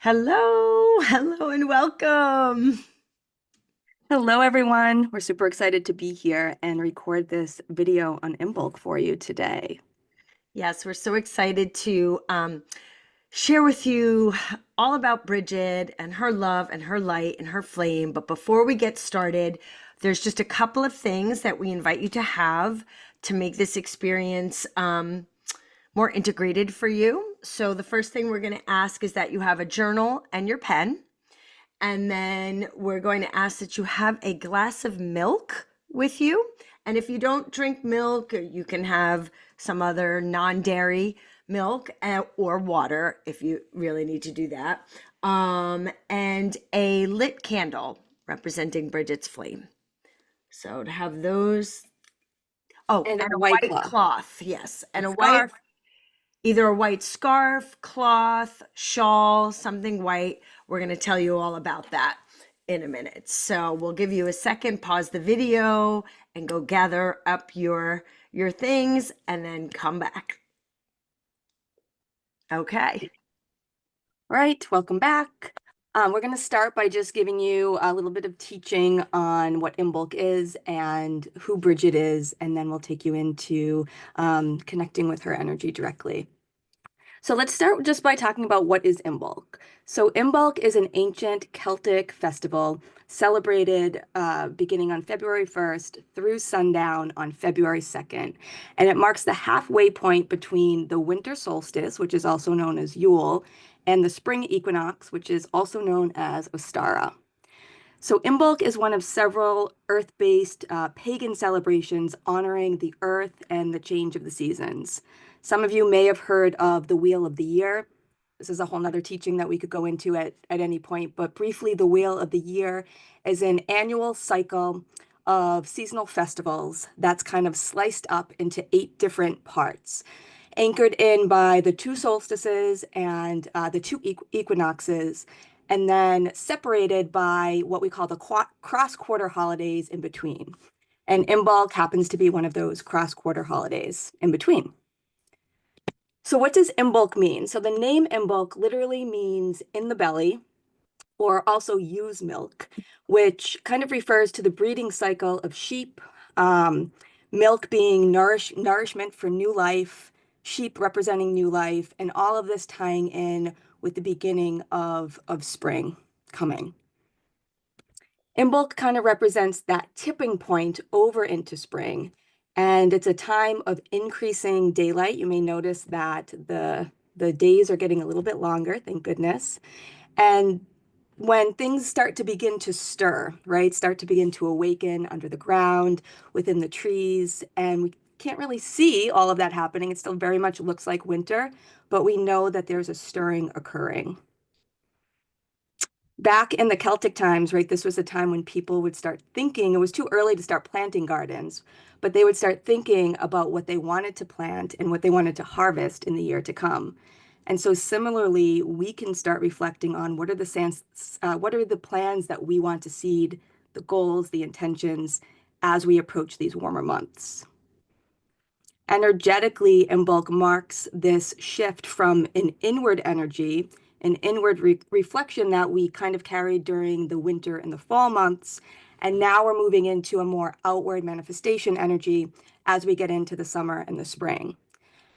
Hello, hello, and welcome. Hello, everyone. We're super excited to be here and record this video on Imbolc for you today. Yes, we're so excited to share with you all about Brigid and her love and her light and her flame. But before we get started, there's just a couple of things that we invite you to have to make this experience more integrated for you. So the first thing we're going to ask is that you have a journal and your pen. And then we're going to ask that you have a glass of milk with you. And if you don't drink milk, you can have some other non-dairy milk or water if you really need to do that. And a lit candle representing Bridget's flame. So to have those. Oh, And and a a white white cloth, cloth. Yes. a And a white, scarf. either a white scarf, cloth, shawl, something white. We're going to tell you all about that in a minute. So we'll give you a second, pause the video and go gather up your things and then come back. Okay. All right, welcome back. We're going to start by just giving you a little bit of teaching on what Imbolc is and who Brigid is, and then we'll take you into connecting with her energy directly. So let's start just by talking about what is Imbolc. So Imbolc is an ancient Celtic festival celebrated beginning on February 1st through sundown on February 2nd. And it marks the halfway point between the winter solstice, which is also known as Yule, and the spring equinox, which is also known as Ostara. So Imbolc is one of several earth-based pagan celebrations honoring the earth and the change of the seasons. Some of you may have heard of the Wheel of the Year. This is a whole nother teaching that we could go into at any point, but briefly, the Wheel of the Year is an annual cycle of seasonal festivals that's kind of sliced up into 8 different parts, anchored in by the 2 solstices and the 2 equinoxes, and then separated by what we call the cross-quarter holidays in between. And Imbolc happens to be one of those cross-quarter holidays in between. So what does Imbolc mean? So the name Imbolc literally means in the belly, or also ewe's milk, which kind of refers to the breeding cycle of sheep, milk being nourishment for new life, sheep representing new life, and all of this tying in with the beginning of spring coming. Imbolc kind of represents that tipping point over into spring, and it's a time of increasing daylight. You may notice that the days are getting a little bit longer, thank goodness. And when things start to begin to stir, right, start to begin to awaken under the ground, within the trees, and we can't really see all of that happening. It still very much looks like winter, but we know that there's a stirring occurring. Back in the Celtic times, right, this was a time when people would start thinking, it was too early to start planting gardens, but they would start thinking about what they wanted to plant and what they wanted to harvest in the year to come. And so similarly, we can start reflecting on what are the plans that we want to seed, the goals, the intentions as we approach these warmer months. Energetically, Imbolc marks this shift from an inward energy, an inward reflection that we kind of carried during the winter and the fall months. And now we're moving into a more outward manifestation energy as we get into the summer and the spring.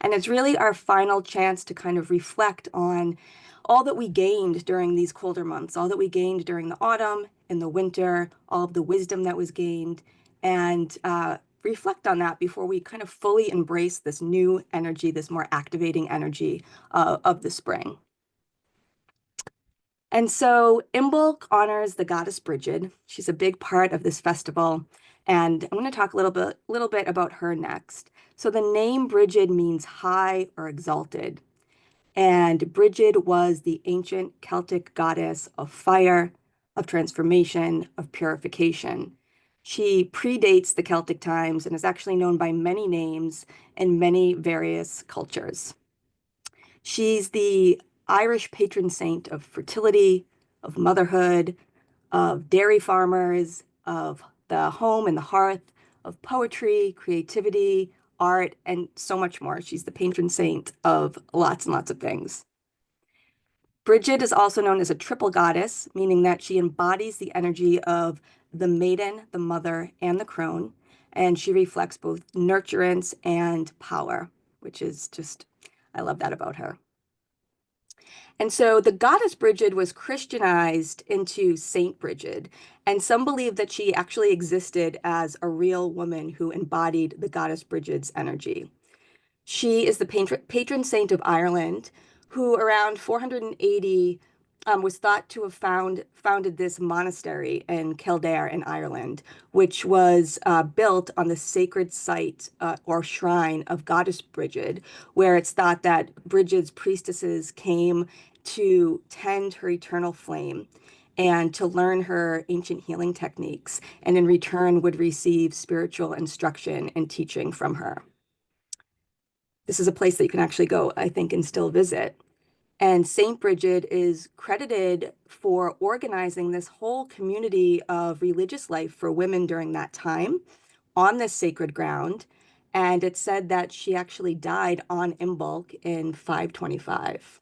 And it's really our final chance to kind of reflect on all that we gained during these colder months, all that we gained during the autumn and the winter, all of the wisdom that was gained, and reflect on that before we kind of fully embrace this new energy, this more activating energy of the spring. And so Imbolc honors the goddess Brigid. She's a big part of this festival, and I'm going to talk a little bit about her next. So the name Brigid means high or exalted, and Brigid was the ancient Celtic goddess of fire, of transformation, of purification. She predates the Celtic times and is actually known by many names in many various cultures. She's the Irish patron saint of fertility, of motherhood, of dairy farmers, of the home and the hearth, of poetry, creativity, art, and so much more. She's the patron saint of lots and lots of things. Brigid is also known as a triple goddess, meaning that she embodies the energy of the maiden, the mother, and the crone, and she reflects both nurturance and power, which is just, I love that about her. And so the goddess Brigid was Christianized into Saint Brigid, and some believe that she actually existed as a real woman who embodied the goddess Brigid's energy. She is the patron saint of Ireland, who around 480 was thought to have founded this monastery in Kildare in Ireland, which was built on the sacred site or shrine of Goddess Brigid, where it's thought that Brigid's priestesses came to tend her eternal flame and to learn her ancient healing techniques, and in return would receive spiritual instruction and teaching from her. This is a place that you can actually go, I think, and still visit. And St. Brigid is credited for organizing this whole community of religious life for women during that time on this sacred ground. And it's said that she actually died on Imbolc in 525.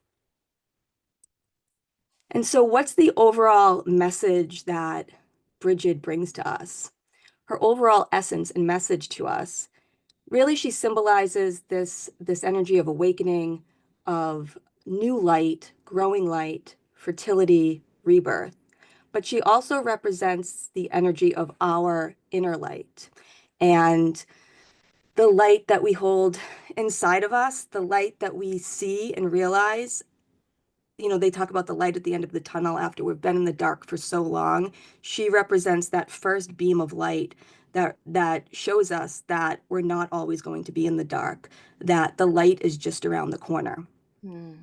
And so, what's the overall message that Brigid brings to us? Her overall essence and message to us, really, she symbolizes this energy of awakening, of new light, fertility, rebirth. But she also represents the energy of our inner light and the light that we hold inside of us, the light that we see and realize. You know, they talk about the light at the end of the tunnel after we've been in the dark for so long. She represents that first beam of light that shows us that we're not always going to be in the dark, that the light is just around the corner. Hmm.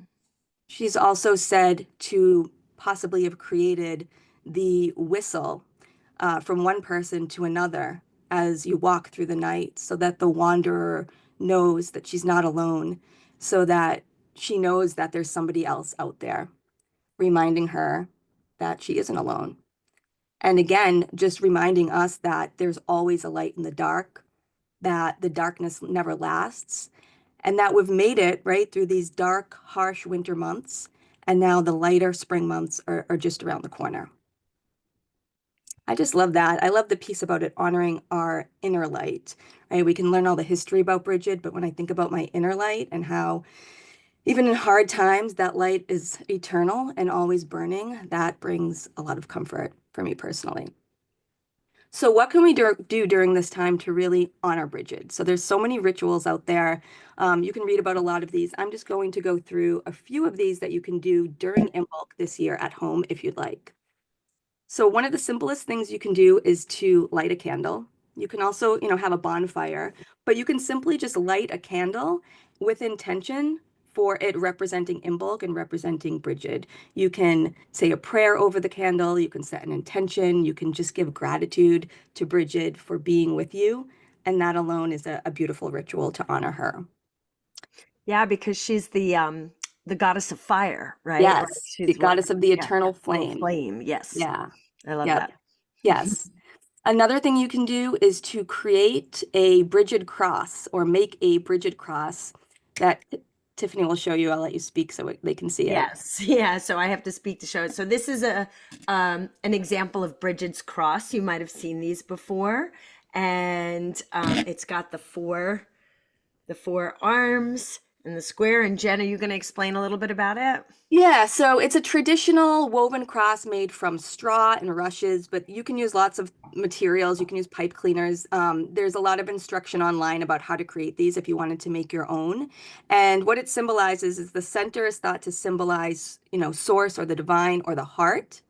She's also said to possibly have created the whistle from one person to another as you walk through the night, so that the wanderer knows that she's not alone, so that she knows that there's somebody else out there, reminding her that she isn't alone. And again, just reminding us that there's always a light in the dark, that the darkness never lasts, and that we've made it right through these dark, harsh winter months. And now the lighter spring months are just around the corner. I just love that. I love the piece about it honoring our inner light, right? We can learn all the history about Brigid, but when I think about my inner light and how even in hard times, that light is eternal and always burning, that brings a lot of comfort for me personally. So what can we do during this time to really honor Brigid? So there's so many rituals out there. You can read about a lot of these. I'm just going to go through a few of these that you can do during Imbolc this year at home if you'd like. So one of the simplest things you can do is to light a candle. You can also, have a bonfire, but you can simply just light a candle with intention for it representing Imbolc and representing Brigid. You can say a prayer over the candle, you can set an intention, you can just give gratitude to Brigid for being with you, and that alone is a beautiful ritual to honor her. Yeah, because she's the goddess of fire, right? Or Yes, the she's what? goddess of the Yeah, eternal little flame. flame. Yes. Yeah. I love Yep. that. Yes. Another thing you can do is to create a Brigid cross or make a Brigid cross that Tiffany will show you. I'll let you speak so they can see it. Yes. Yeah. So I have to speak to show it. So this is an example of Brigid's cross. You might have seen these before. And it's got the four arms and the square. And Jen, are you going to explain a little bit about it? Yeah, so it's a traditional woven cross made from straw and rushes, but you can use lots of materials. You can use pipe cleaners. There's a lot of instruction online about how to create these if you wanted to make your own. And what it symbolizes is the center is thought to symbolize, source or the divine or the heart.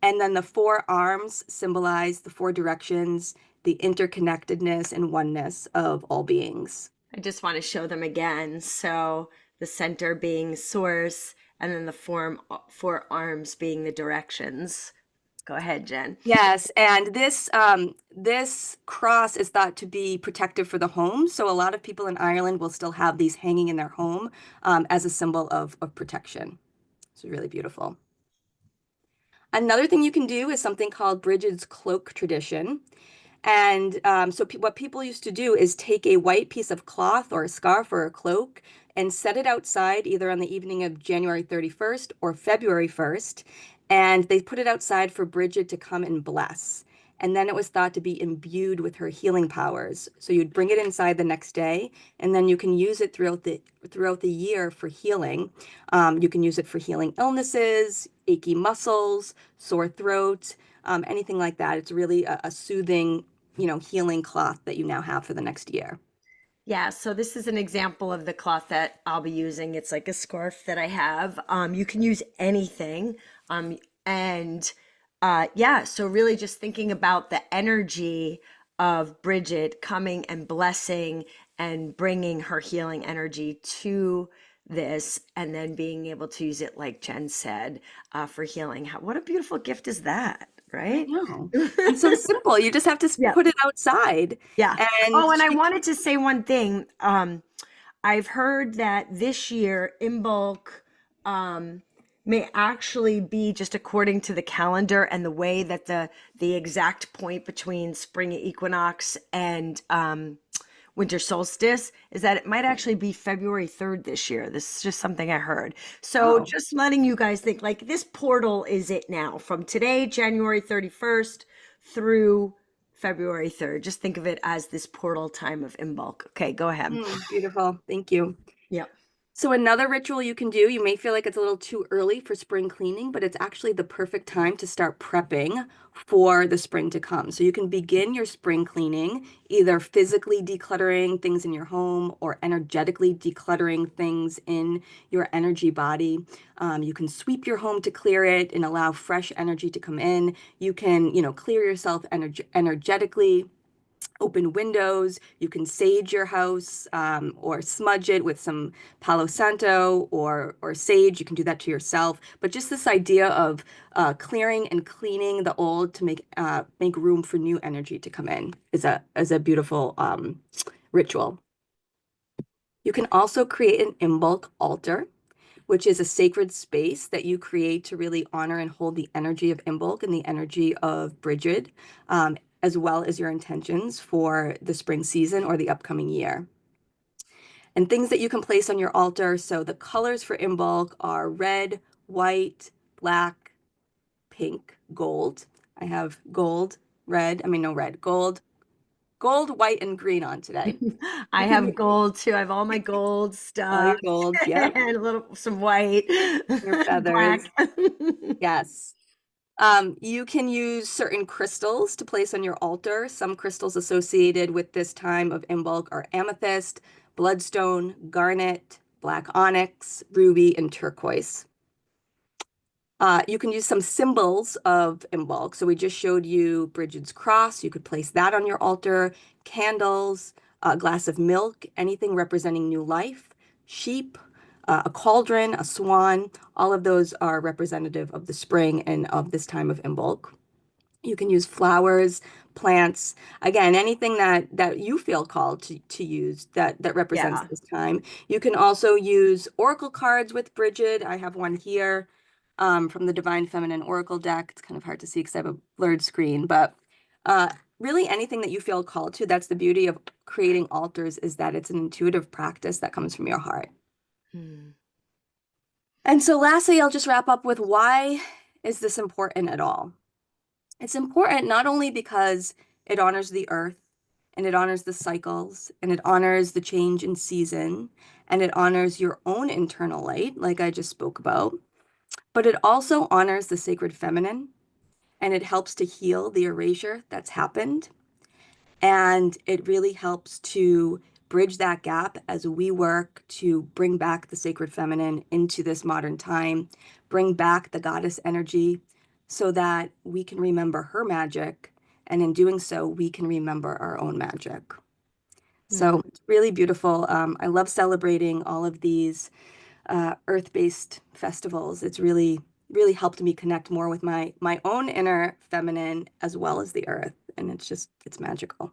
And then the four arms symbolize the four directions, the interconnectedness and oneness of all beings. I just want to show them again. So the center being source, and then the four arms being the directions. Go ahead, Jen. Yes, and this cross is thought to be protective for the home. So a lot of people in Ireland will still have these hanging in their home as a symbol of protection. It's really beautiful. Another thing you can do is something called Brigid's Cloak tradition. And so what people used to do is take a white piece of cloth or a scarf or a cloak and set it outside either on the evening of January 31st or February 1st. And they put it outside for Brigid to come and bless. And then it was thought to be imbued with her healing powers. So you'd bring it inside the next day, and then you can use it throughout the year for healing. You can use it for healing illnesses, achy muscles, sore throat, anything like that. It's really a soothing, healing cloth that you now have for the next year. Yeah, so this is an example of the cloth that I'll be using. It's like a scarf that I have. You can use anything. And yeah, so really just thinking about the energy of Bridget coming and blessing and bringing her healing energy to this, and then being able to use it, like Jen said, for healing. What a beautiful gift is that, I right? know. And so simple. You just have to Yeah. put it outside. Yeah. And Oh, and I she, wanted to say one thing. I've heard that this year Imbolc um, may actually be just according to the calendar and the way that the exact point between spring equinox and winter solstice is that it might actually be February 3rd this year. This is just something I heard. So oh, just letting you guys think, like, this portal is it now from today, January 31st through February 3rd. Just think of it as this portal time of Imbolc. Okay, go ahead. beautiful. Thank you. Yeah. So another ritual you can do, you may feel like it's a little too early for spring cleaning, but it's actually the perfect time to start prepping for the spring to come. So you can begin your spring cleaning either physically decluttering things in your home or energetically decluttering things in your energy body. You can sweep your home to clear it and allow fresh energy to come in. You can, clear yourself energetically, open windows. You can sage your house, or smudge it with some Palo Santo or sage. You can do that to yourself. But just this idea of clearing and cleaning the old to make room for new energy to come in is a beautiful ritual. You can also create an Imbolc altar, which is a sacred space that you create to really honor and hold the energy of Imbolc and the energy of Brigid, as well as your intentions for the spring season or the upcoming year. And things that you can place on your altar. So the colors for Imbolc are red, white, black, pink, gold. I have gold, red, I mean, no red, gold, white, and green on today. I have gold too. I have all my gold All stuff your golds, yep. and a little some white, Your feathers, black. yes. You can use certain crystals to place on your altar. Some crystals associated with this time of Imbolc are amethyst, bloodstone, garnet, black onyx, ruby, and turquoise. You can use some symbols of Imbolc. So we just showed you Brigid's cross. You could place that on your altar, candles, a glass of milk, anything representing new life, sheep, a cauldron, a swan. All of those are representative of the spring and of this time of Imbolc. You can use flowers, plants, again, anything that you feel called to use that represents Yeah. this time. You can also use oracle cards with Brigid. I have one here from the Divine Feminine Oracle deck. It's kind of hard to see because I have a blurred screen, but uh, really anything that you feel called to. That's the beauty of creating altars, is that it's an intuitive practice that comes from your heart. Hmm. And so lastly, I'll just wrap up with, why is this important at all? It's important not only because it honors the earth and it honors the cycles and it honors the change in season and it honors your own internal light, like I just spoke about, but it also honors the sacred feminine and it helps to heal the erasure that's happened. And it really helps to bridge that gap as we work to bring back the sacred feminine into this modern time, bring back the goddess energy so that we can remember her magic. And in doing so, we can remember our own magic. Hmm. So it's really beautiful. I love celebrating all of these earth-based festivals. It's really helped me connect more with my own inner feminine as well as the earth. And it's magical.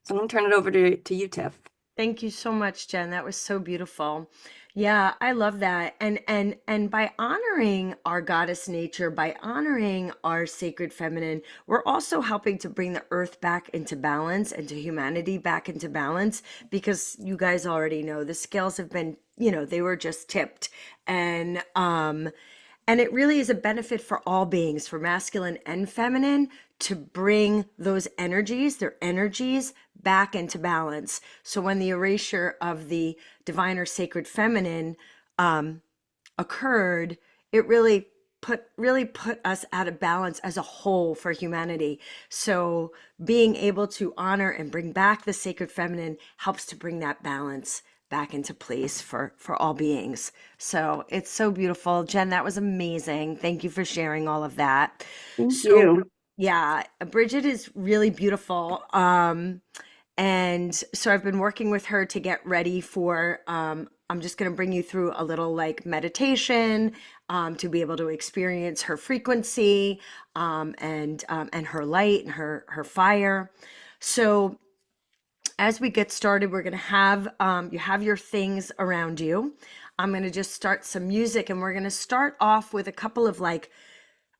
So I'm going to turn it over to you, Tiff. Thank you so much, Jen. That was so beautiful. Yeah, I love that. And by honoring our goddess nature, by honoring our sacred feminine, we're also helping to bring the earth back into balance and to humanity back into balance because you guys already know the scales have been, they were just tipped. And it really is a benefit for all beings, for masculine and feminine, to bring those energies, their energies, back into balance. So when the erasure of the divine or sacred feminine occurred, it really put us out of balance as a whole for humanity. So being able to honor and bring back the sacred feminine helps to bring that balance back into place for all beings. So it's so beautiful. Jen, that was amazing. Thank you for sharing all of that. Thank So you. yeah, Bridget is really beautiful. And so I've been working with her to get ready for, I'm just going to bring you through a little like meditation to be able to experience her frequency and her light and her fire. So as we get started, we're going to have you have your things around you. I'm going to just start some music, and we're going to start off with a couple of like,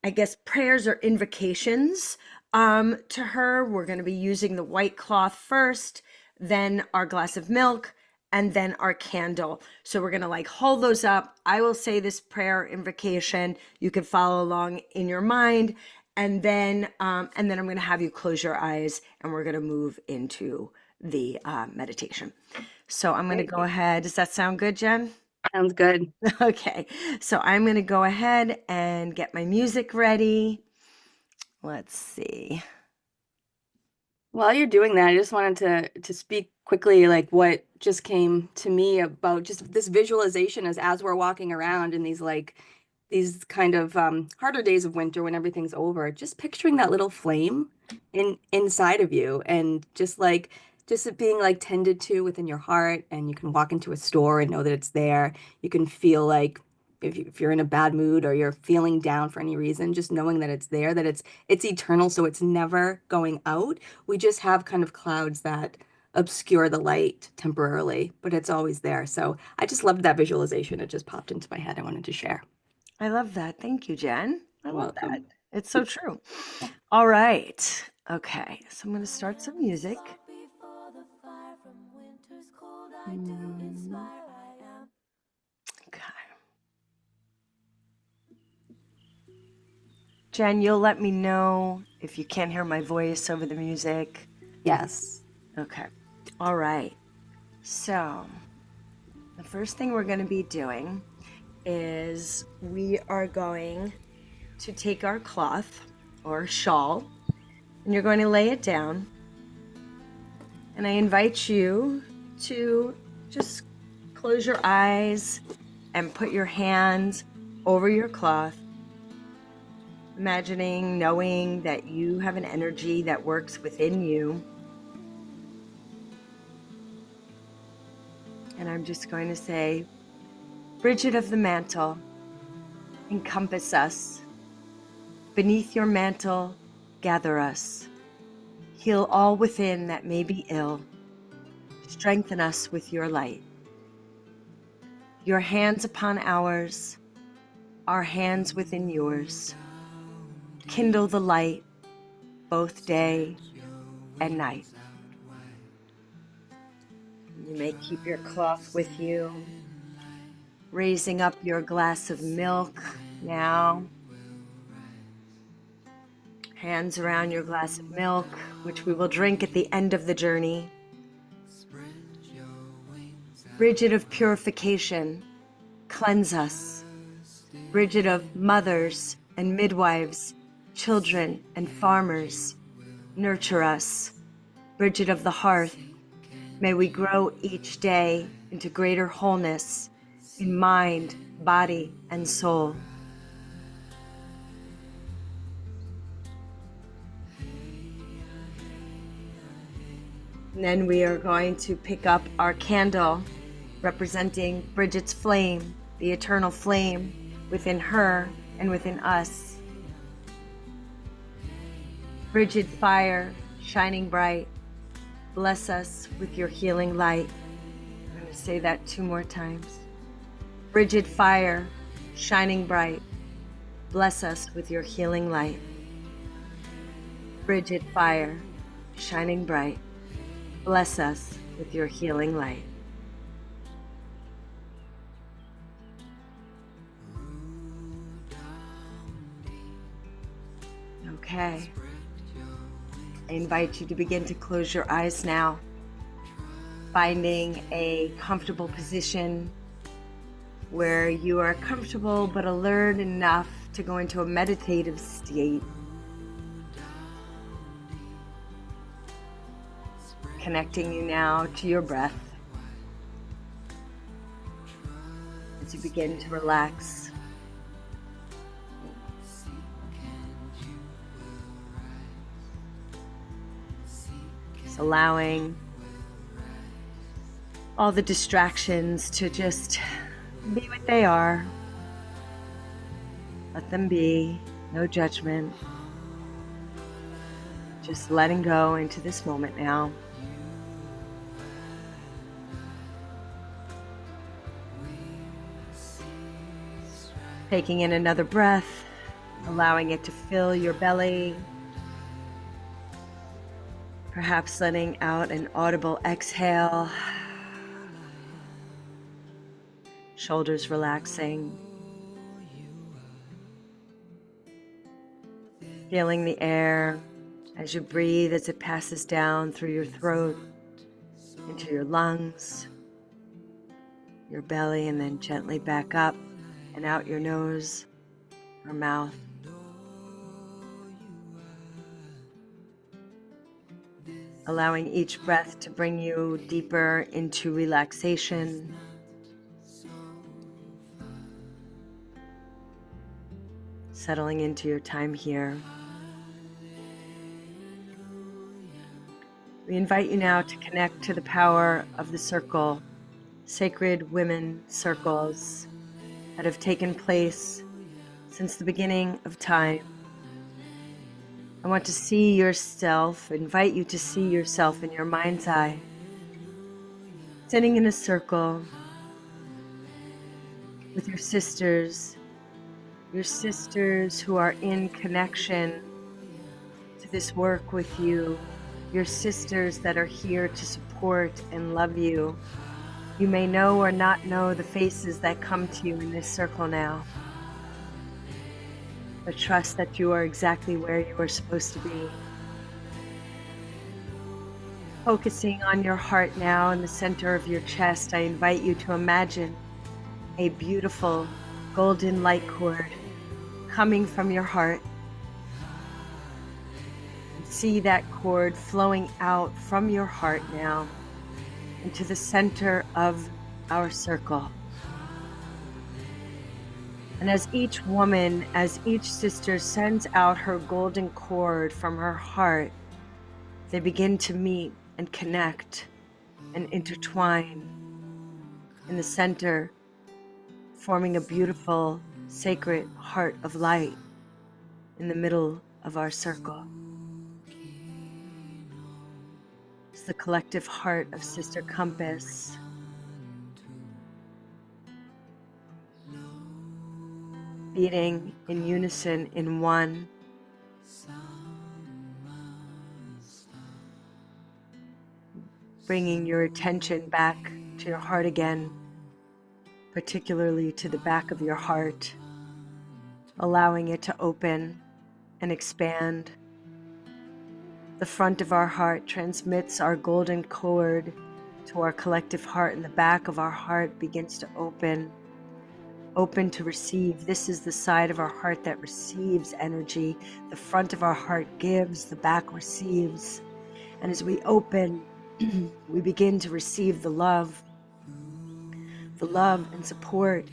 I guess, prayers or invocations to her. We're going to be using the white cloth first, then our glass of milk, and then our candle. So we're going to like hold those up. I will say this prayer invocation. You can follow along in your mind. And then I'm going to have you close your eyes, and we're going to move into the meditation. So I'm going to Great. go ahead. Does that sound good, Jen? Sounds good. Okay, so I'm going to go ahead and get my music ready. Let's see. While you're doing that, I just wanted to speak quickly like what just came to me about just this visualization as we're walking around in these kind of harder days of winter when everything's over, just picturing that little flame inside of you and just it being like tended to within your heart, and you can walk into a store and know that it's there. You can feel like if you're in a bad mood or you're feeling down for any reason, just knowing that it's there, that it's eternal, so it's never going out. We just have kind of clouds that obscure the light temporarily, but it's always there. So I just loved that visualization. It just popped into my head. I wanted to share. I love that. Thank you, Jen. I You're love that. welcome. It's so true. All right. Okay, so I'm going to start some music. Okay. Jen, you'll let me know if you can't hear my voice over the music. Yes. Okay. All right. So the first thing we're going to be doing is we are going to take our cloth or shawl, and you're going to lay it down. And I invite you to just close your eyes and put your hand over your cloth, imagining, knowing that you have an energy that works within you. And I'm just going to say, Brigid of the mantle, encompass us. Beneath your mantle, gather us. Heal all within that may be ill. Strengthen us with your light. Your hands upon ours, our hands within yours. Kindle the light, both day and night. You may keep your cloth with you, raising up your glass of milk now. Hands around your glass of milk, which we will drink at the end of the journey. Brigid of purification, cleanse us. Brigid of mothers and midwives, children and farmers, nurture us. Brigid of the hearth, may we grow each day into greater wholeness in mind, body, and soul. And then we are going to pick up our candle representing Brigid's flame, the eternal flame within her and within us. Brigid fire, shining bright, bless us with your healing light. Say that 2 more times. Brigid fire, shining bright, bless us with your healing light. Brigid fire, shining bright, bless us with your healing light. Okay. I invite you to begin to close your eyes now, finding a comfortable position where you are comfortable but alert enough to go into a meditative state. Connecting you now to your breath as you begin to relax. Just allowing all the distractions to just be what they are. Let them be, no judgment. Just letting go into this moment now. Taking in another breath, allowing it to fill your belly. Perhaps letting out an audible exhale. Shoulders relaxing. Feeling the air as you breathe as it passes down through your throat, into your lungs, your belly, and then gently back up and out your nose or mouth. Allowing each breath to bring you deeper into relaxation. Settling into your time here. We invite you now to connect to the power of the circle, sacred women circles that have taken place since the beginning of time. I want to see yourself, invite you to see yourself in your mind's eye, sitting in a circle with your sisters who are in connection to this work with you, your sisters that are here to support and love you. You may know or not know the faces that come to you in this circle now, but trust that you are exactly where you are supposed to be. Focusing on your heart now in the center of your chest, I invite you to imagine a beautiful golden light cord coming from your heart. See that cord flowing out from your heart now into the center of our circle. And as each woman, as each sister sends out her golden cord from her heart, they begin to meet and connect and intertwine in the center, forming a beautiful, sacred heart of light in the middle of our circle. It's the collective heart of Sister Compass. Beating in unison in one. Bringing your attention back to your heart again, particularly to the back of your heart, allowing it to open and expand. The front of our heart transmits our golden cord to our collective heart, and the back of our heart begins to open to receive. This is the side of our heart that receives energy. The front of our heart gives, the back receives. And as we open, we begin to receive the love and support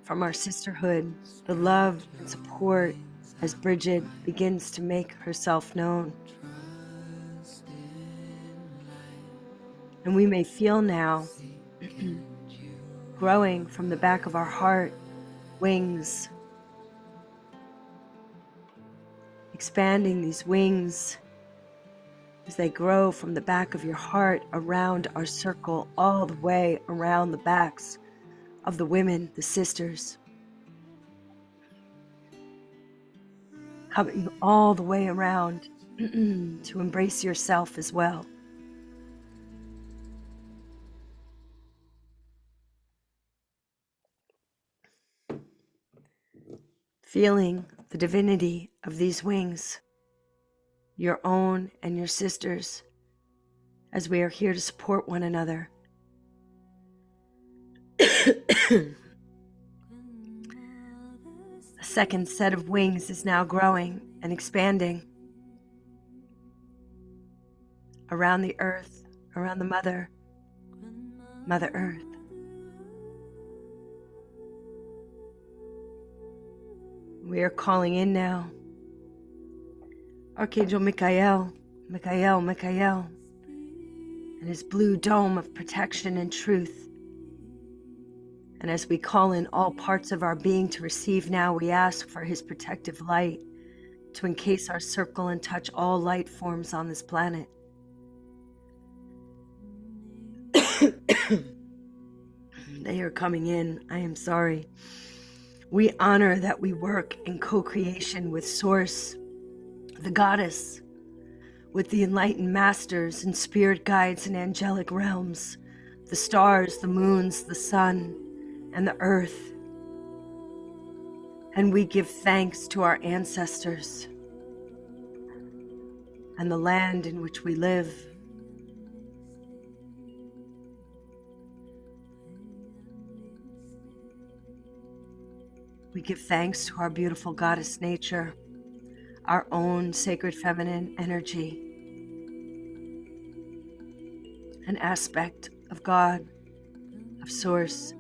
from our sisterhood, the love and support as Brigid begins to make herself known. And we may feel now, growing from the back of our heart, wings, expanding these wings as they grow from the back of your heart around our circle, all the way around the backs of the women, the sisters, coming all the way around to embrace yourself as well. Feeling the divinity of these wings, your own and your sisters, as we are here to support one another. A second set of wings is now growing and expanding around the earth, around the Mother Earth. We are calling in now Archangel Michael, and his blue dome of protection and truth. And as we call in all parts of our being to receive now, we ask for his protective light to encase our circle and touch all light forms on this planet. They are coming in. I am sorry. We honor that we work in co-creation with Source, the Goddess, with the enlightened masters and spirit guides and angelic realms, the stars, the moons, the sun, and the earth. And we give thanks to our ancestors and the land in which we live. We give thanks to our beautiful goddess nature, our own sacred feminine energy, an aspect of God, of Source.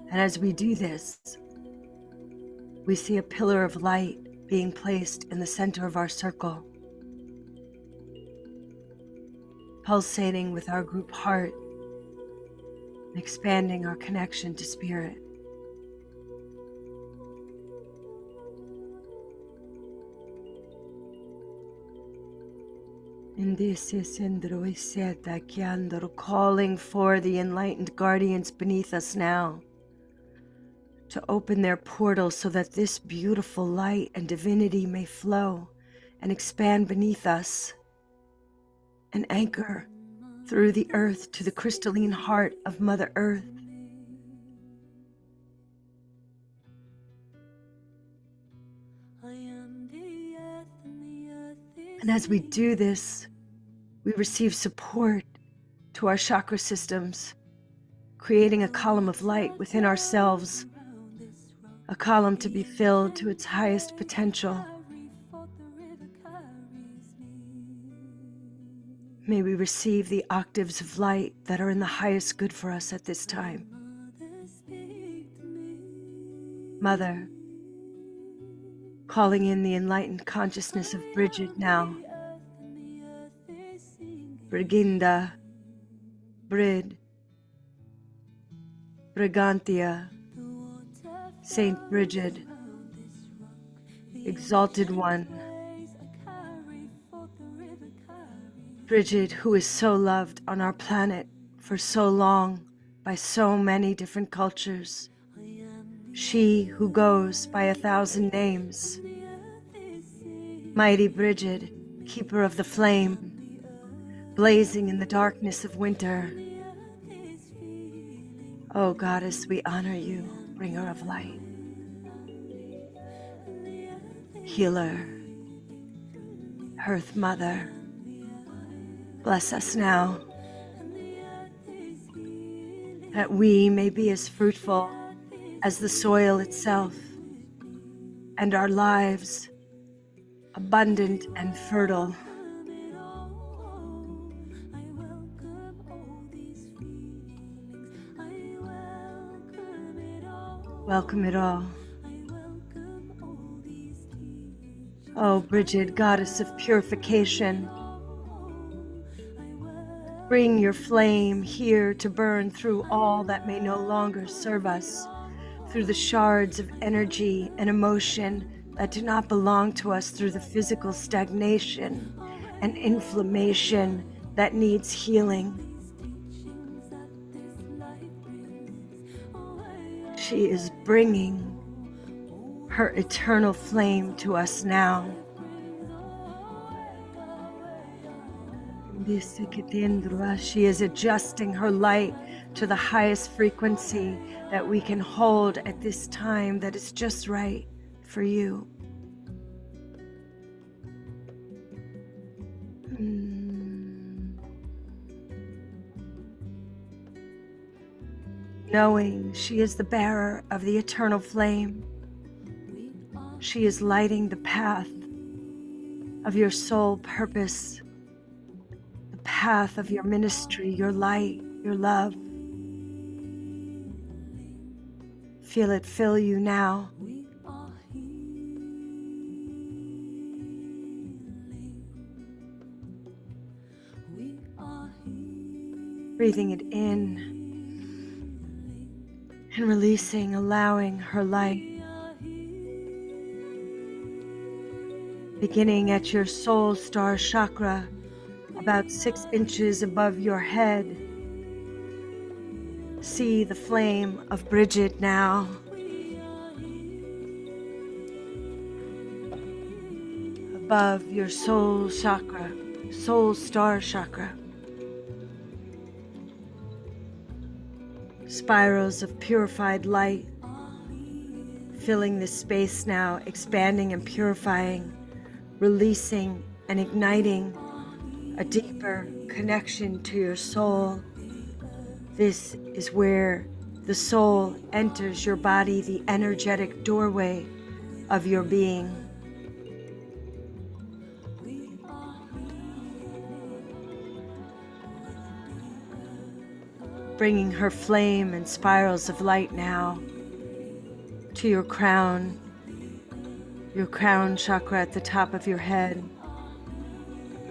And as we do this, we see a pillar of light being placed in the center of our circle, pulsating with our group heart, and expanding our connection to spirit. In this is calling for the enlightened guardians beneath us now to open their portal so that this beautiful light and divinity may flow and expand beneath us and anchor through the earth to the crystalline heart of Mother Earth. And as we do this, we receive support to our chakra systems, creating a column of light within ourselves, a column to be filled to its highest potential. May we receive the octaves of light that are in the highest good for us at this time. Mother, calling in the enlightened consciousness of Brigid now. Briginda, Brid, Brigantia, Saint Brigid, Exalted One. Brigid, who is so loved on our planet for so long by so many different cultures. She who goes by 1,000 names. Mighty Brigid, keeper of the flame, blazing in the darkness of winter. Oh Goddess, we honor you, bringer of light, healer, Earth Mother. Bless us now, that we may be as fruitful as the soil itself, and our lives abundant and fertile. Welcome it all. Oh, Brigid, Goddess of purification, bring your flame here to burn through all that may no longer serve us, through the shards of energy and emotion that do not belong to us, through the physical stagnation and inflammation that needs healing. She is bringing her eternal flame to us now. She is adjusting her light to the highest frequency that we can hold at this time that is just right for you. Knowing she is the bearer of the eternal flame, she is lighting the path of your soul purpose, the path of your ministry, your light, your love. Feel it fill you now. Breathing it in and releasing, allowing her light. Beginning at your soul star chakra, about 6 inches above your head. See the flame of Brigid now. Above your soul chakra, soul star chakra. Spirals of purified light filling this space now, expanding and purifying, releasing and igniting a deeper connection to your soul. This is where the soul enters your body, the energetic doorway of your being. Bringing her flame and spirals of light now to your crown chakra at the top of your head,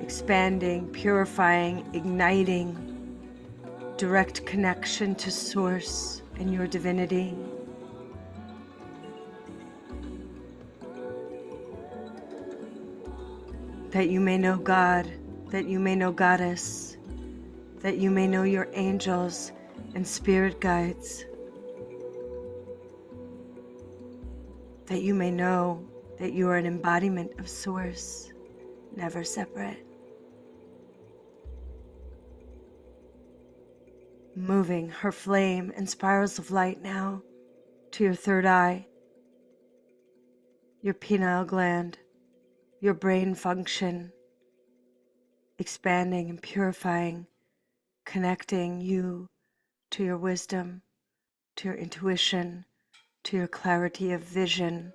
expanding, purifying, igniting direct connection to Source and your divinity. That you may know God, that you may know Goddess, that you may know your angels and spirit guides, that you may know that you are an embodiment of Source, never separate. Moving her flame and spirals of light now to your third eye, your pineal gland, your brain function, expanding and purifying, connecting you to your wisdom, to your intuition, to your clarity of vision,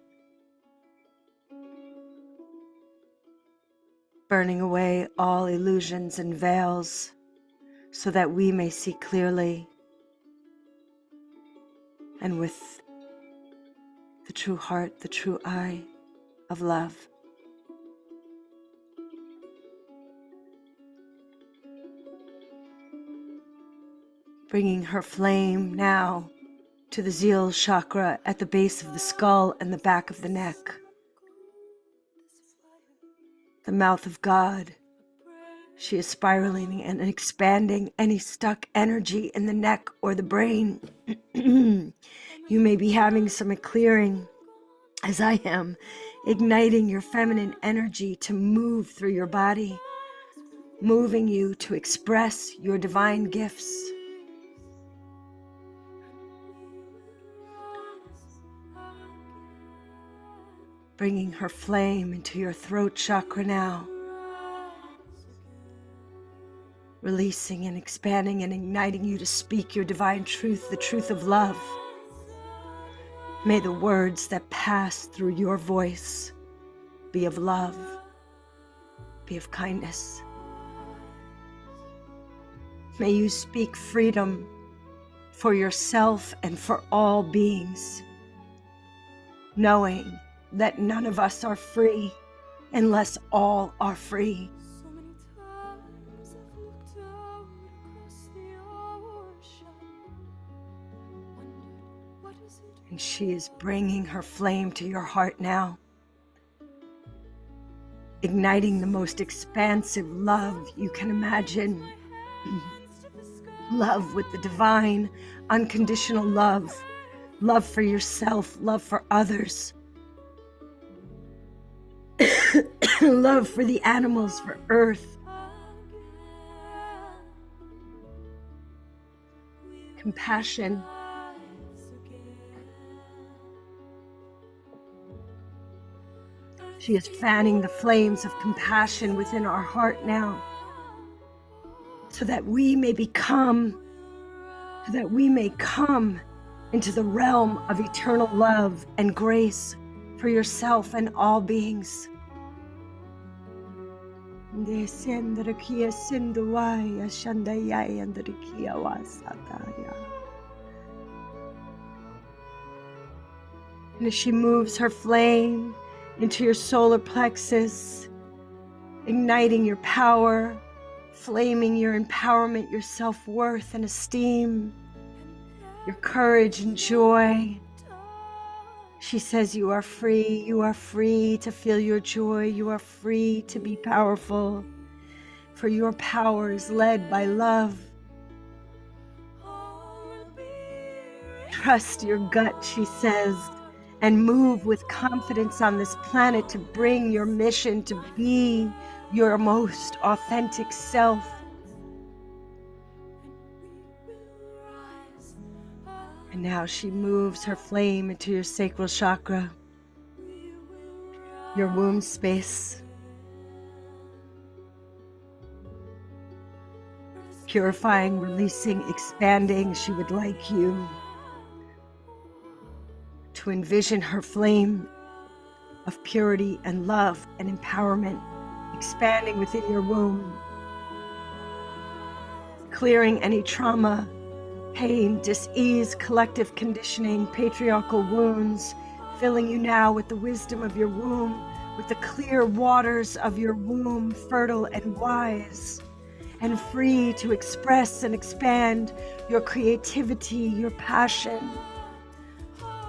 burning away all illusions and veils so that we may see clearly and with the true heart, the true eye of love. Bringing her flame now to the Zeal chakra at the base of the skull and the back of the neck. The mouth of God. She is spiraling and expanding any stuck energy in the neck or the brain. You may be having some clearing, as I am, igniting your feminine energy to move through your body, moving you to express your divine gifts. Bringing her flame into your throat chakra now. Releasing and expanding and igniting you to speak your divine truth, the truth of love. May the words that pass through your voice be of love, be of kindness. May you speak freedom for yourself and for all beings, knowing that none of us are free unless all are free. And she is bringing her flame to your heart now, igniting the most expansive love you can imagine. Love with the divine, unconditional love. Love for yourself, love for others. Love for the animals, for Earth. Compassion. She is fanning the flames of compassion within our heart now, so that we may come into the realm of eternal love and grace for yourself and all beings. And as she moves her flame into your solar plexus, igniting your power, flaming your empowerment, your self-worth and esteem, your courage and joy. She says you are free to feel your joy, you are free to be powerful, for your power is led by love. Trust your gut, she says, and move with confidence on this planet to bring your mission to be your most authentic self. And now she moves her flame into your sacral chakra, your womb space, purifying, releasing, expanding. She would like you to envision her flame of purity and love and empowerment expanding within your womb, clearing any trauma, pain, dis-ease, collective conditioning, patriarchal wounds, filling you now with the wisdom of your womb, with the clear waters of your womb, fertile and wise, and free to express and expand your creativity, your passion,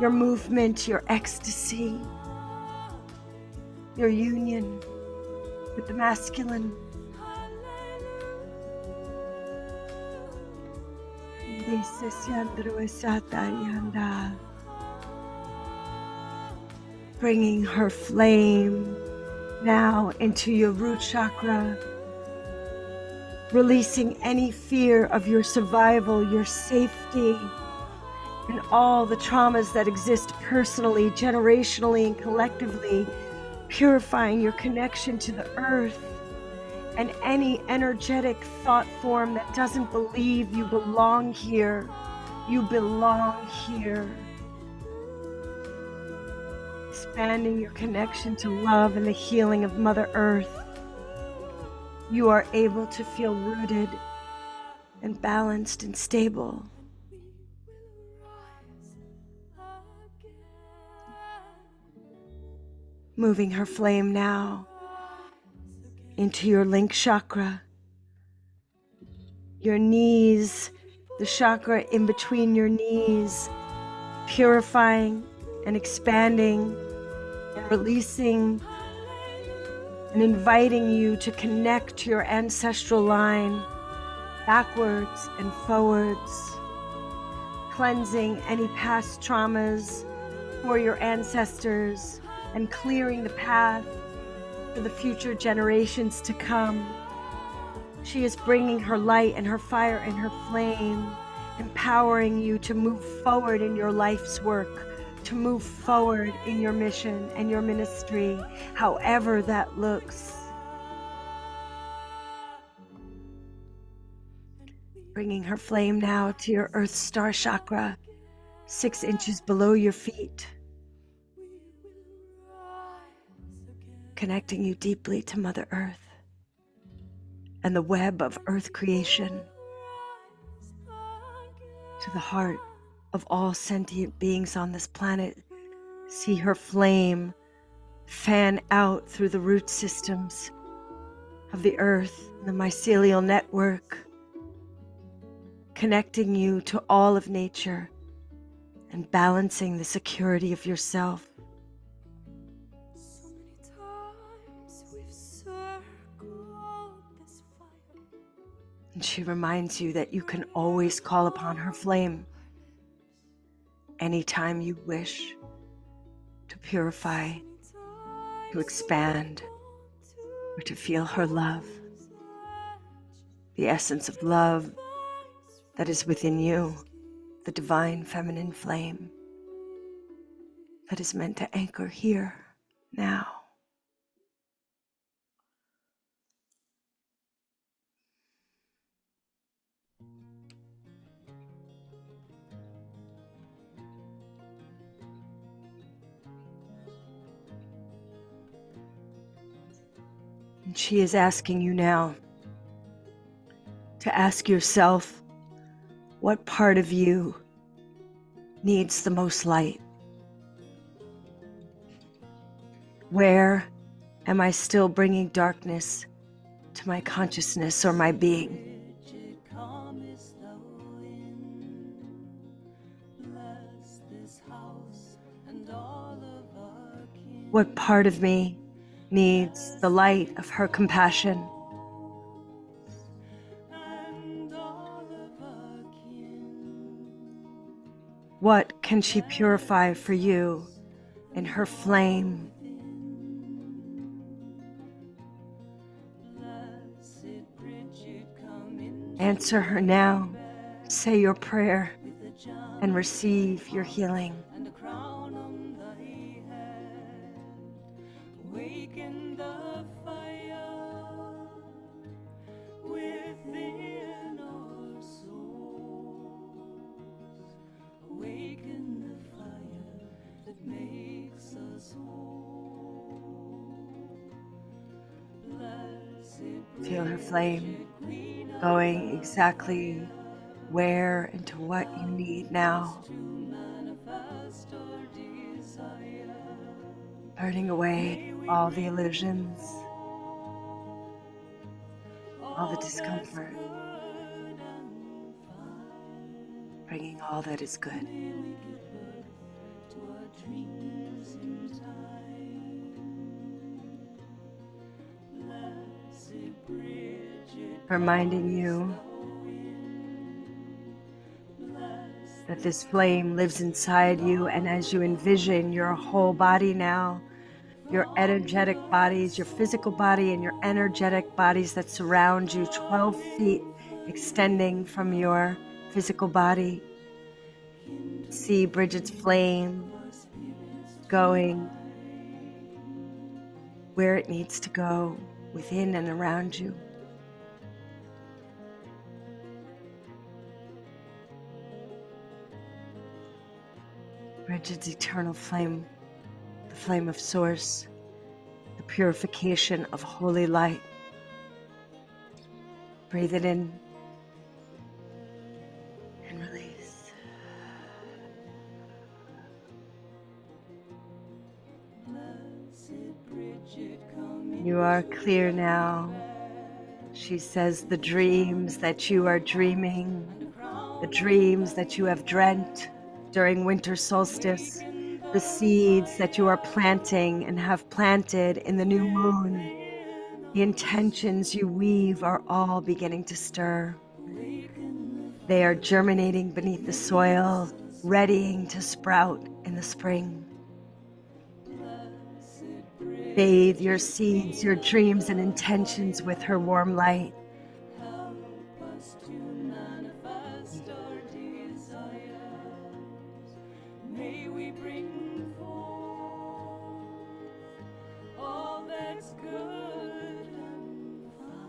your movement, your ecstasy, your union with the masculine. Bringing her flame now into your root chakra, releasing any fear of your survival, your safety, and all the traumas that exist personally, generationally, and collectively, purifying your connection to the earth and any energetic thought form that doesn't believe you belong here. You belong here. Expanding your connection to love and the healing of Mother Earth. You are able to feel rooted and balanced and stable. Moving her flame now into your link chakra, your knees, the chakra in between your knees, purifying and expanding and releasing and inviting you to connect to your ancestral line backwards and forwards, cleansing any past traumas for your ancestors and clearing the path for the future generations to come. She is bringing her light and her fire and her flame, empowering you to move forward in your life's work, to move forward in your mission and your ministry, however that looks. Bringing her flame now to your Earth Star Chakra, 6 inches below your feet, connecting you deeply to Mother Earth and the web of Earth creation, to the heart of all sentient beings on this planet. See her flame fan out through the root systems of the earth, the mycelial network, connecting you to all of nature and balancing the security of yourself. And she reminds you that you can always call upon her flame anytime you wish to purify, to expand, or to feel her love, the essence of love that is within you, the divine feminine flame that is meant to anchor here, now. And she is asking you now to ask yourself, what part of you needs the most light? Where am I still bringing darkness to my consciousness or my being? What part of me needs the light of her compassion? What can she purify for you in her flame? Answer her now. Say your prayer and receive your healing. Feel her flame going exactly where and to what you need now. Burning away all the illusions, all the discomfort, bringing all that is good. Reminding you that this flame lives inside you, and as you envision your whole body now, your energetic bodies, your physical body and your energetic bodies that surround you, 12 feet extending from your physical body, see Brigid's flame going where it needs to go, within and around you. Brigid's eternal flame, the flame of source, the purification of holy light. Breathe it in and release. You are clear now. She says the dreams that you are dreaming, the dreams that you have dreamt during winter solstice, the seeds that you are planting and have planted in the new moon, the intentions you weave are all beginning to stir. They are germinating beneath the soil, readying to sprout in the spring. Bathe your seeds, your dreams and intentions with her warm light.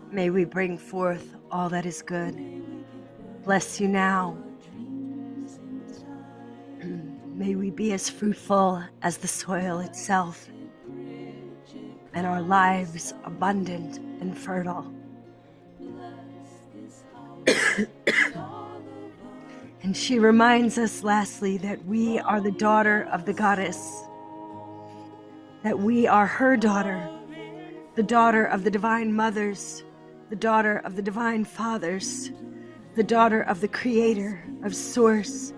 May we bring forth all that is good. Bless you now. May we be as fruitful as the soil itself, and our lives abundant and fertile. And she reminds us lastly that we are the daughter of the goddess, that we are her daughter, the daughter of the divine mothers, the daughter of the divine fathers, the daughter of the creator, of source,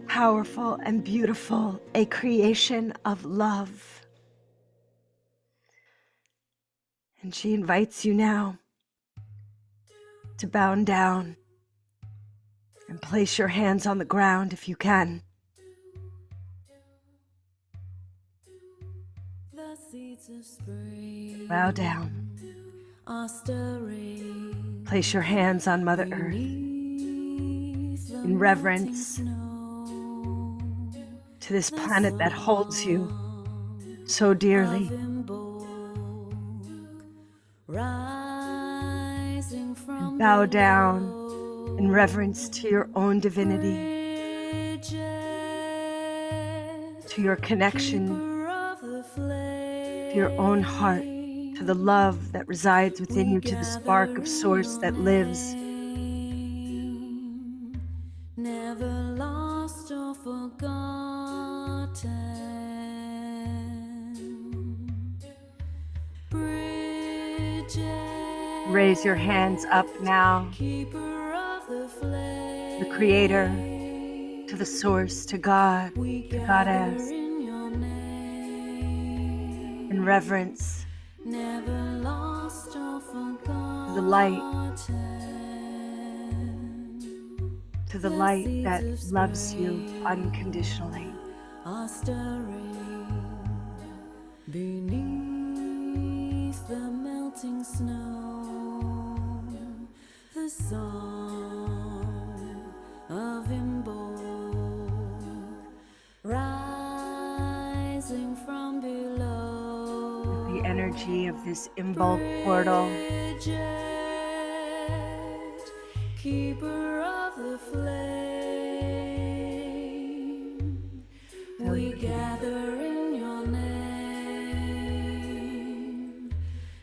powerful and beautiful, a creation of love. And she invites you now to bow down and place your hands on the ground if you can. Bow down. Place your hands on Mother Earth in reverence to this planet that holds you so dearly. And bow down in reverence to your own divinity, to your connection, to your own heart, to the love that resides within you, to the spark of source that lives. Never lost or forgotten. Brigid, Raise your hands up now, keeper of the flame, to the Creator, to the Source, to God, to Goddess, in your name. in reverence Never lost or forgotten. to the light, to the light that loves you unconditionally. Are stirring beneath the melting snow, the song of Imbolc rising from below. The energy of this Imbolc Portal Brigid, keeper of the flame, we gather in your name,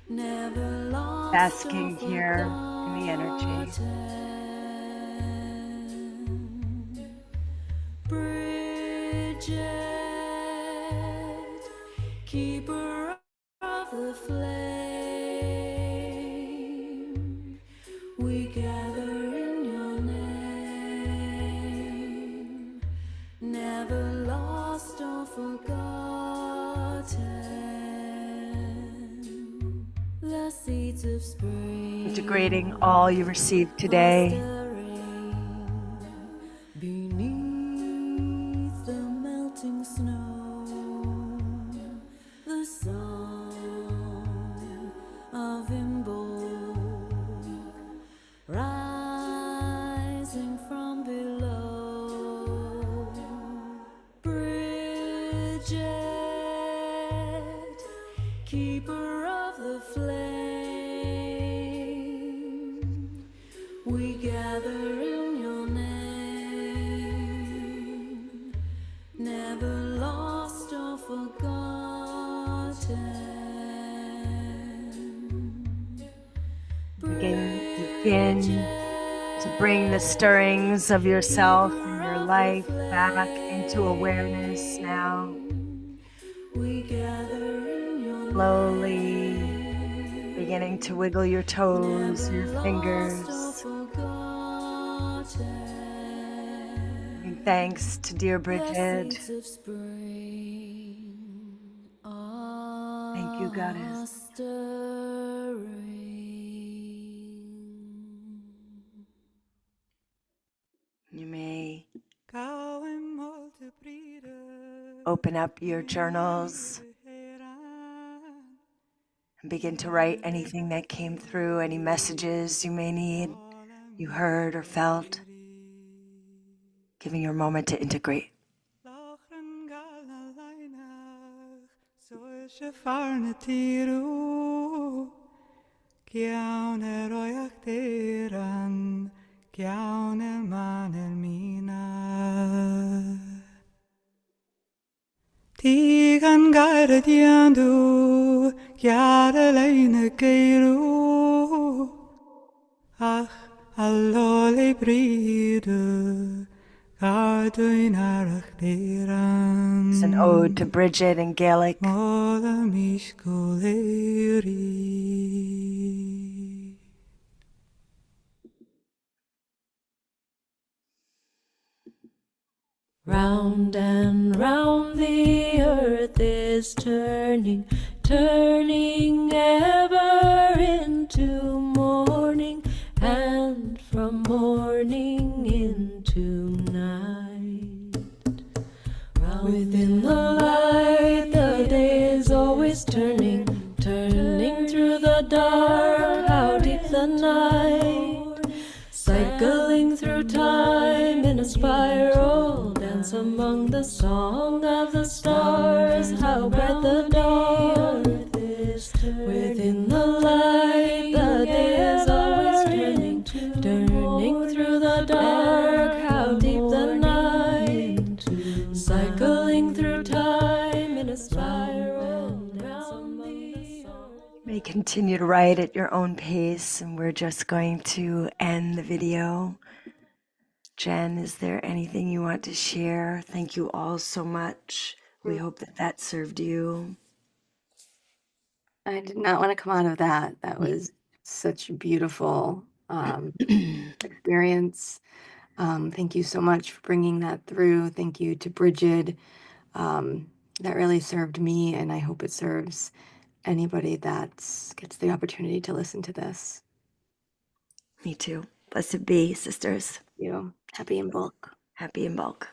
never lost basking or here in the energy. forgotten. Brigid, keeper of the flame, we gather in your name, never lost or forgotten. The seeds of spring, Integrating all you received today stirring beneath the melting snow, the song of Imbolc rising from below. Brigid, keeper of the flame, we gather in your name, never lost or forgotten. begin to bring the stirrings of yourself and your life back into awareness now. We gather in your Slowly beginning to wiggle your toes, your fingers. Giving thanks to dear Brigid. Thank you, Goddess. You may open up your journals and begin to write anything that came through, any messages you may need, you heard or felt, giving your moment to integrate. Tigan gardiandu, chiara leine geiru. Ach, allole bride, garduin arach deran. It's an ode to Brigid in Gaelic. Mola mishkuleri. Round and round the earth is turning, turning ever into morning, and among the song of the stars, how bright the dawn is. Within the light, the day is always turning, turning through the dark, how deep the night, cycling through time in a spiral round the sun. You may continue to write at your own pace, and we're just going to end the video. Jen, is there anything you want to share? Thank you all so much. We hope that that served you. I did not want to come out of that. That was such a beautiful experience. Thank you so much for bringing that through. Thank you to Brigid. That really served me, and I hope it serves anybody that gets the opportunity to listen to this. Me too. Blessed be, sisters. You happy in bulk. Happy in bulk.